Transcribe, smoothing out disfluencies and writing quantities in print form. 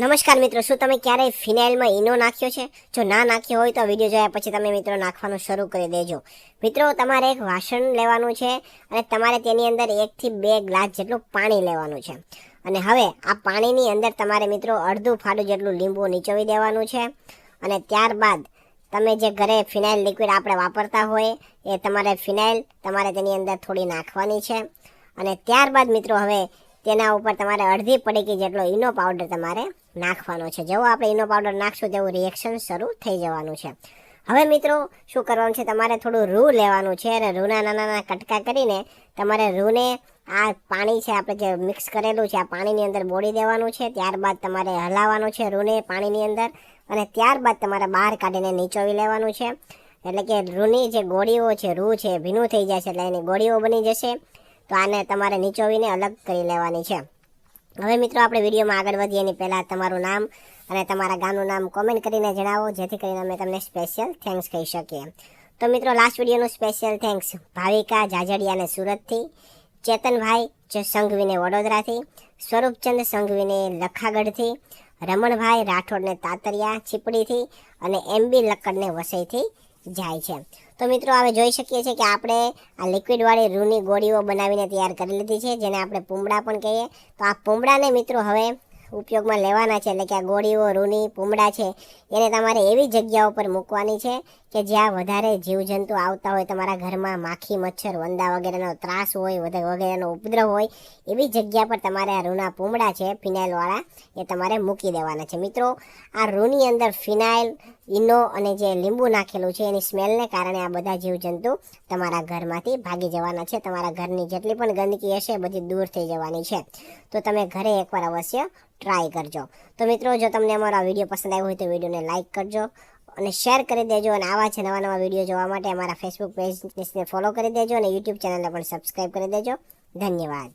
નમસ્કાર મિત્રો, શું તમે ક્યારેય ફિનાઇલમાં ઈનો નાખ્યો છે? જો ના નાખ્યો હોય તો વિડીયો જોયા પછી તમે મિત્રો નાખવાનું શરૂ કરી દેજો. મિત્રો, તમારે એક વાસણ લેવાનું છે અને તમારે તેની અંદર 1 થી 2 ગ્લાસ જેટલું પાણી લેવાનું છે. અને હવે આ પાણીની અંદર તમારે મિત્રો અડધું ફાડું જેટલું લીંબુ નીચોવી દેવાનું છે. અને ત્યારબાદ તમે જે ઘરે ફિનાઇલ લિક્વિડ આપણે વાપરતા હોય એ ફિનાઇલ તમારે તેની અંદર થોડી નાખવાની છે. અને ત્યારબાદ મિત્રો હવે તેના ઉપર તમારે અડધી પડીકી જેટલો ઈનો પાવડર તમારે નાખવાનો છે. જેવો આપણે ઈનો પાવડર નાખશું તેવું રિએક્શન શરૂ થઈ જવાનું છે. હવે મિત્રો શું કરવાનું છે, તમારે થોડું રૂ લેવાનું છે અને રૂના નાના કટકા કરીને તમારે રૂને આ પાણી છે આપણે જે મિક્સ કરેલું છે આ પાણીની અંદર બોળી દેવાનું છે. ત્યારબાદ તમારે હલાવવાનું છે રૂને પાણીની અંદર અને ત્યારબાદ તમારે બહાર કાઢીને નીચોવી લેવાનું છે. એટલે કે રૂની જે ગોળીઓ છે, રૂ છે ભીનું થઈ જશે એટલે એની ગોળીઓ બની જશે. તો આને તમારે નીચોવીને અલગ કરી લેવાની છે. હવે મિત્રો આપણે વિડીયોમાં આગળ વધીએ એની પહેલાં તમારું નામ અને તમારા ગામનું નામ કોમેન્ટ કરીને જણાવો, જેથી કરીને અમે તમને સ્પેશિયલ થેન્ક્સ કહી શકીએ. તો મિત્રો લાસ્ટ વિડીયોનું સ્પેશિયલ થેન્ક્સ ભાવિકા જાજડિયાને સુરતથી, ચેતનભાઈ સંઘવીને વડોદરાથી, સ્વરૂપચંદ સંઘવીને લખાગઢથી, રમણભાઈ રાઠોડને તાતરિયા છીપડીથી અને એમબી લક્કડને વસઈથી જાય છે. તો મિત્રો હવે જોઈ શકીએ છીએ કે આપણે આ લિક્વિડવાળી રૂની ગોળીઓ બનાવીને તૈયાર કરી લીધી છે, જેને આપણે પૂમડા પણ કહીએ. તો આ પૂમડાને મિત્રો હવે ઉપયોગમાં લેવાના છે. એટલે કે આ ગોળીઓ રૂની પૂમડા છે એને તમારે એવી જગ્યા ઉપર મૂકવાની છે કે જ્યાં વધારે જીવજંતુ આવતા હોય, તમારા ઘરમાં માખી મચ્છર વંદા વગેરેનો ત્રાસ હોય, વગેરેનો ઉપદ્રવ હોય, એવી જગ્યા પર તમારે આ રૂના પૂમડા છે ફિનાઇલવાળા એ તમારે મૂકી દેવાના છે. મિત્રો આ રૂની અંદર ફિનાઇલ, ઈનો અને જે લીંબુ નાખેલું છે એની સ્મેલને કારણે આ બધા જીવજંતુ તમારા ઘરમાંથી ભાગી જવાના છે. તમારા ઘરની જેટલી પણ ગંદકી હશે બધી દૂર થઈ જવાની છે. તો તમે ઘરે એકવાર અવશ્ય ટ્રાય કરજો. તો મિત્રો જો તમને અમારો આ વિડીયો પસંદ આવ્યો હોય તો વિડીયોને લાઇક કરજો અને શેર કરી દેજો. અને આવા છે નવા વિડીયો જોવા માટે અમારા ફેસબુક પેજને ફોલો કરી દેજો અને યુટ્યુબ ચેનલને પણ સબસ્ક્રાઈબ કરી દેજો. ધન્યવાદ.